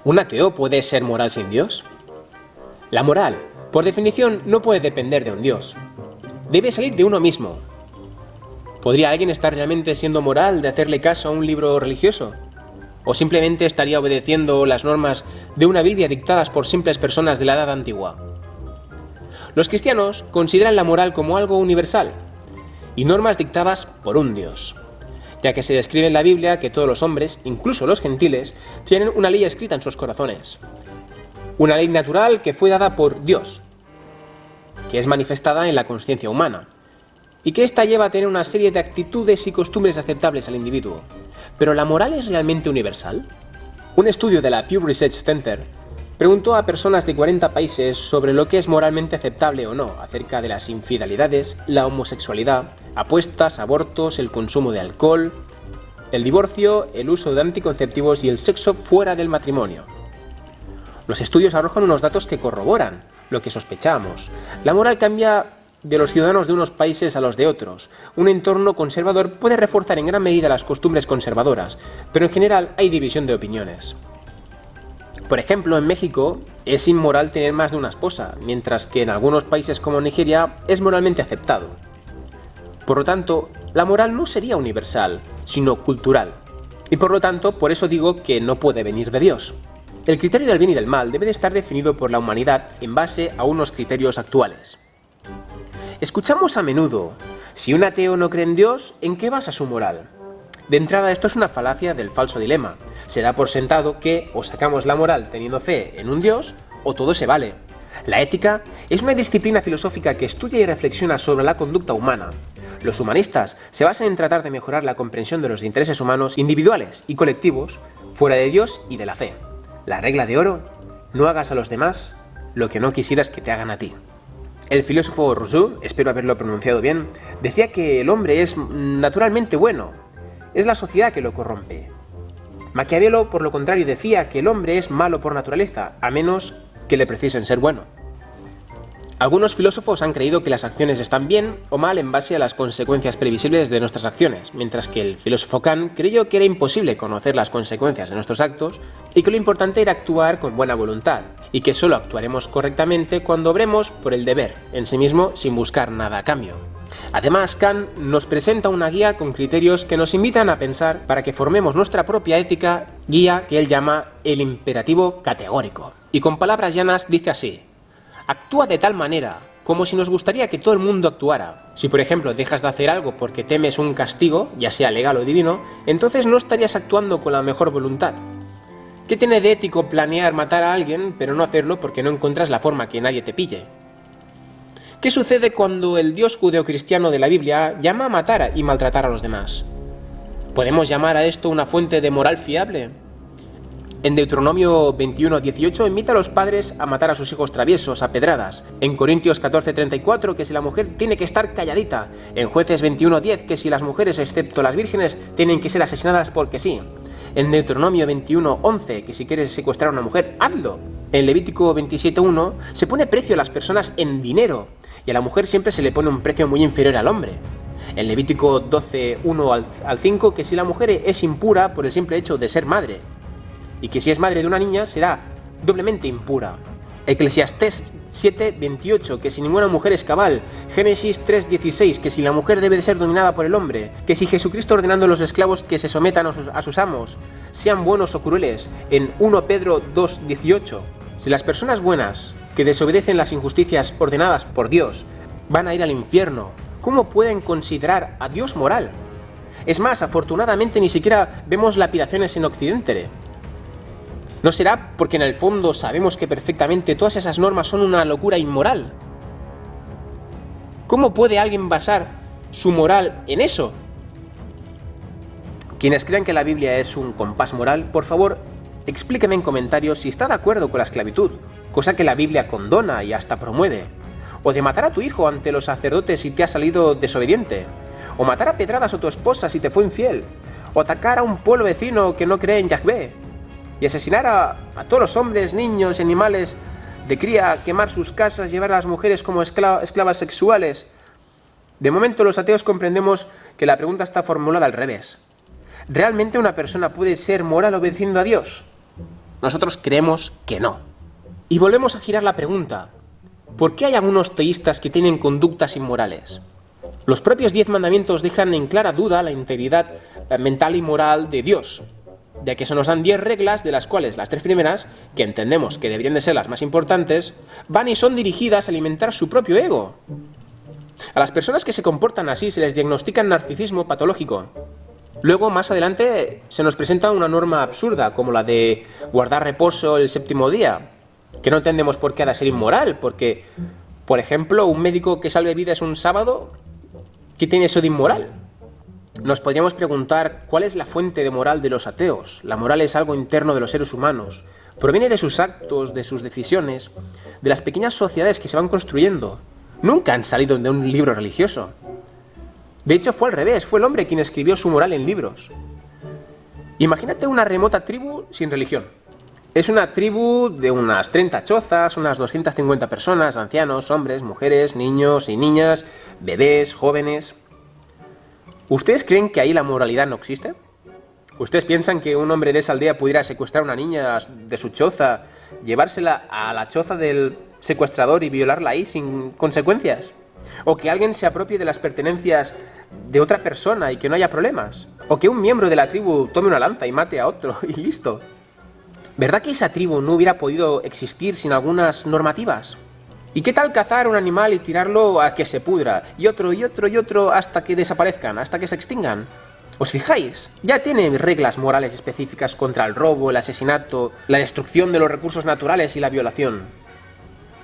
¿Un ateo puede ser moral sin Dios? La moral, por definición, no puede depender de un Dios. Debe salir de uno mismo. ¿Podría alguien estar realmente siendo moral de hacerle caso a un libro religioso? ¿O simplemente estaría obedeciendo las normas de una Biblia dictadas por simples personas de la Edad Antigua? Los cristianos consideran la moral como algo universal y normas dictadas por un Dios, ya que se describe en la Biblia que todos los hombres, incluso los gentiles, tienen una ley escrita en sus corazones. Una ley natural que fue dada por Dios, que es manifestada en la conciencia humana, y que ésta lleva a tener una serie de actitudes y costumbres aceptables al individuo. ¿Pero la moral es realmente universal? Un estudio de la Pew Research Center preguntó a personas de 40 países sobre lo que es moralmente aceptable o no acerca de las infidelidades, la homosexualidad, apuestas, abortos, el consumo de alcohol, el divorcio, el uso de anticonceptivos y el sexo fuera del matrimonio. Los estudios arrojan unos datos que corroboran lo que sospechábamos. La moral cambia de los ciudadanos de unos países a los de otros. Un entorno conservador puede reforzar en gran medida las costumbres conservadoras, pero en general hay división de opiniones. Por ejemplo, en México es inmoral tener más de una esposa, mientras que en algunos países como Nigeria es moralmente aceptado. Por lo tanto, la moral no sería universal, sino cultural. Y por lo tanto, por eso digo que no puede venir de Dios. El criterio del bien y del mal debe de estar definido por la humanidad en base a unos criterios actuales. Escuchamos a menudo: si un ateo no cree en Dios, ¿en qué basa su moral? De entrada, esto es una falacia del falso dilema. Se da por sentado que o sacamos la moral teniendo fe en un Dios, o todo se vale. La ética es una disciplina filosófica que estudia y reflexiona sobre la conducta humana. Los humanistas se basan en tratar de mejorar la comprensión de los intereses humanos individuales y colectivos fuera de Dios y de la fe. La regla de oro: no hagas a los demás lo que no quisieras que te hagan a ti. El filósofo Rousseau, espero haberlo pronunciado bien, decía que el hombre es naturalmente bueno, es la sociedad que lo corrompe. Maquiavelo, por lo contrario, decía que el hombre es malo por naturaleza, a menos que le precisen ser bueno. Algunos filósofos han creído que las acciones están bien o mal en base a las consecuencias previsibles de nuestras acciones, mientras que el filósofo Kant creyó que era imposible conocer las consecuencias de nuestros actos y que lo importante era actuar con buena voluntad, y que solo actuaremos correctamente cuando obremos por el deber en sí mismo sin buscar nada a cambio. Además, Kant nos presenta una guía con criterios que nos invitan a pensar para que formemos nuestra propia ética, guía que él llama el imperativo categórico. Y con palabras llanas dice así: actúa de tal manera como si nos gustaría que todo el mundo actuara. Si por ejemplo dejas de hacer algo porque temes un castigo, ya sea legal o divino, entonces no estarías actuando con la mejor voluntad. ¿Qué tiene de ético planear matar a alguien pero no hacerlo porque no encuentras la forma que nadie te pille? ¿Qué sucede cuando el Dios judeocristiano de la Biblia llama a matar y maltratar a los demás? ¿Podemos llamar a esto una fuente de moral fiable? En Deuteronomio 21:18 invita a los padres a matar a sus hijos traviesos a pedradas. En Corintios 14:34 que si la mujer tiene que estar calladita. En Jueces 21:10 que si las mujeres, excepto las vírgenes, tienen que ser asesinadas porque sí. En Deuteronomio 21:11 que si quieres secuestrar a una mujer, hazlo. En Levítico 27:1 se pone precio a las personas en dinero, y a la mujer siempre se le pone un precio muy inferior al hombre. En Levítico 12:1 al 5 que si la mujer es impura por el simple hecho de ser madre, y que si es madre de una niña será doblemente impura. Eclesiastés 7:28 que si ninguna mujer es cabal. Génesis 3:16 que si la mujer debe de ser dominada por el hombre. Que si Jesucristo ordenando a los esclavos que se sometan a sus amos, sean buenos o crueles. En 1 Pedro 2:18 si las personas buenas que desobedecen las injusticias ordenadas por Dios van a ir al infierno, ¿cómo pueden considerar a Dios moral? Es más, afortunadamente ni siquiera vemos lapidaciones en Occidente. ¿No será porque en el fondo sabemos que perfectamente todas esas normas son una locura inmoral? ¿Cómo puede alguien basar su moral en eso? Quienes crean que la Biblia es un compás moral, por favor, explíqueme en comentarios si está de acuerdo con la esclavitud, cosa que la Biblia condona y hasta promueve, o de matar a tu hijo ante los sacerdotes si te ha salido desobediente, o matar a pedradas a tu esposa si te fue infiel, o atacar a un pueblo vecino que no cree en Yahvé, y asesinar a todos los hombres, niños y animales de cría, quemar sus casas, llevar a las mujeres como esclavas sexuales. De momento los ateos comprendemos que la pregunta está formulada al revés. ¿Realmente una persona puede ser moral obedeciendo a Dios? Nosotros creemos que no. Y volvemos a girar la pregunta. ¿Por qué hay algunos teístas que tienen conductas inmorales? Los propios 10 mandamientos dejan en clara duda la integridad mental y moral de Dios, ya que se nos dan 10 reglas, de las cuales las 3 primeras, que entendemos que deberían de ser las más importantes, van y son dirigidas a alimentar su propio ego. A las personas que se comportan así se les diagnostica narcisismo patológico. Luego, más adelante, se nos presenta una norma absurda, como la de guardar reposo el 7º día, que no entendemos por qué ha de ser inmoral, porque, por ejemplo, un médico que salve vidas un sábado, ¿qué tiene eso de inmoral? Nos podríamos preguntar cuál es la fuente de moral de los ateos. La moral es algo interno de los seres humanos. Proviene de sus actos, de sus decisiones, de las pequeñas sociedades que se van construyendo. Nunca han salido de un libro religioso. De hecho, fue al revés, fue el hombre quien escribió su moral en libros. Imagínate una remota tribu sin religión. Es una tribu de unas 30 chozas, unas 250 personas, ancianos, hombres, mujeres, niños y niñas, bebés, jóvenes. ¿Ustedes creen que ahí la moralidad no existe? ¿Ustedes piensan que un hombre de esa aldea pudiera secuestrar a una niña de su choza, llevársela a la choza del secuestrador y violarla ahí sin consecuencias? ¿O que alguien se apropie de las pertenencias de otra persona y que no haya problemas? ¿O que un miembro de la tribu tome una lanza y mate a otro y listo? ¿Verdad que esa tribu no hubiera podido existir sin algunas normativas? ¿Y qué tal cazar un animal y tirarlo a que se pudra? Y otro, y otro, y otro, hasta que desaparezcan, hasta que se extingan. ¿Os fijáis? Ya tiene reglas morales específicas contra el robo, el asesinato, la destrucción de los recursos naturales y la violación.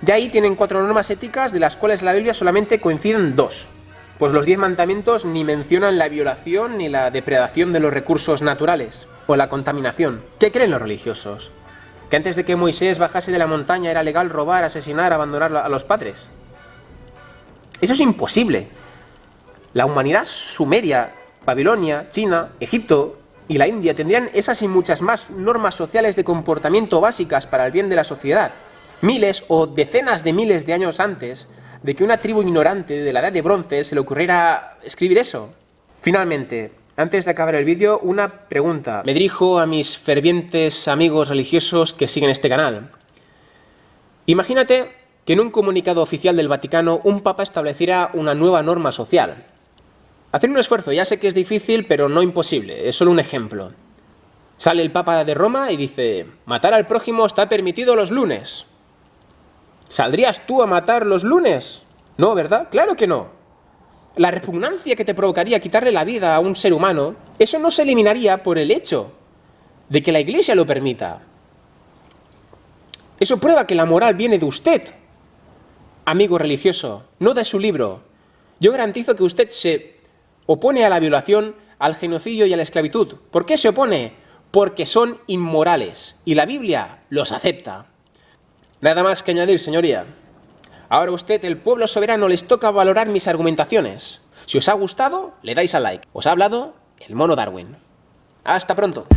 De ahí tienen 4 normas éticas, de las cuales en la Biblia solamente coinciden 2. Pues los 10 mandamientos ni mencionan la violación ni la depredación de los recursos naturales, o la contaminación. ¿Qué creen los religiosos? ¿Que antes de que Moisés bajase de la montaña era legal robar, asesinar, abandonar a los padres? Eso es imposible. La humanidad sumeria, Babilonia, China, Egipto y la India tendrían esas y muchas más normas sociales de comportamiento básicas para el bien de la sociedad. Miles o decenas de miles de años antes de que una tribu ignorante de la Edad de Bronce se le ocurriera escribir eso. Finalmente, antes de acabar el vídeo, una pregunta. Me dirijo a mis fervientes amigos religiosos que siguen este canal. Imagínate que en un comunicado oficial del Vaticano un papa estableciera una nueva norma social. Hacer un esfuerzo, ya sé que es difícil, pero no imposible, es solo un ejemplo. Sale el papa de Roma y dice: matar al prójimo está permitido los lunes. ¿Saldrías tú a matar los lunes? No, ¿verdad? Claro que no. La repugnancia que te provocaría quitarle la vida a un ser humano, eso no se eliminaría por el hecho de que la Iglesia lo permita. Eso prueba que la moral viene de usted, amigo religioso, no de su libro. Yo garantizo que usted se opone a la violación, al genocidio y a la esclavitud. ¿Por qué se opone? Porque son inmorales y la Biblia los acepta. Nada más que añadir, señoría. Ahora a usted, el pueblo soberano, les toca valorar mis argumentaciones. Si os ha gustado, le dais al like. Os ha hablado el mono Darwin. Hasta pronto.